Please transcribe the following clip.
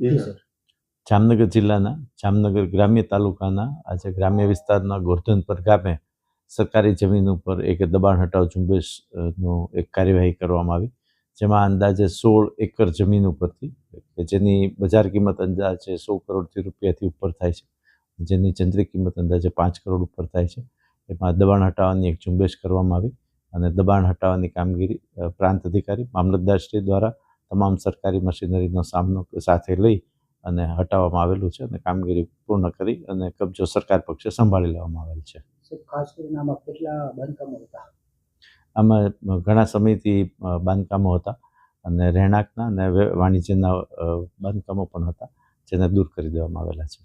જી sir. Jamnagar જિલ્લાના જામનગર ગ્રામ્ય તાલુકાના આજે ગ્રામ્ય વિસ્તારના ગોરધનપર ગામે સરકારી જમીન ઉપર એક દબાણ હટાવ ઝુંબેશનો એક કાર્યવાહી કરવામાં આવી, જેમાં અંદાજે 16 એકર જમીન ઉપરથી કે જેની બજાર કિંમત અંદાજે 100 કરોડથી રૂપિયાથી ઉપર થાય છે, જેની ચંદ્રિક કિંમત અંદાજે 5 કરોડ ઉપર થાય છે, એમાં દબાણ હટાવવાની એક ઝુંબેશ કરવામાં આવી અને દબાણ હટાવવાની કામગીરી પ્રાંત અધિકારી મામલતદારશ્રી દ્વારા તમામ સરકારી મશીનરીનો સામનો સાથે લઈ અને હટાવવામાં આવેલું છે અને કામગીરી પૂર્ણ કરી અને કબજો સરકાર પક્ષે સંભાળી લેવામાં આવેલ છે. ખાસ કરીને આમાં કેટલા બાંધકામો હતા? આમાં ઘણા સમયથી બાંધકામો હતા અને રહેણાંકના અને વાણિજ્યના બાંધકામો પણ હતા, જેને દૂર કરી દેવામાં આવેલા છે.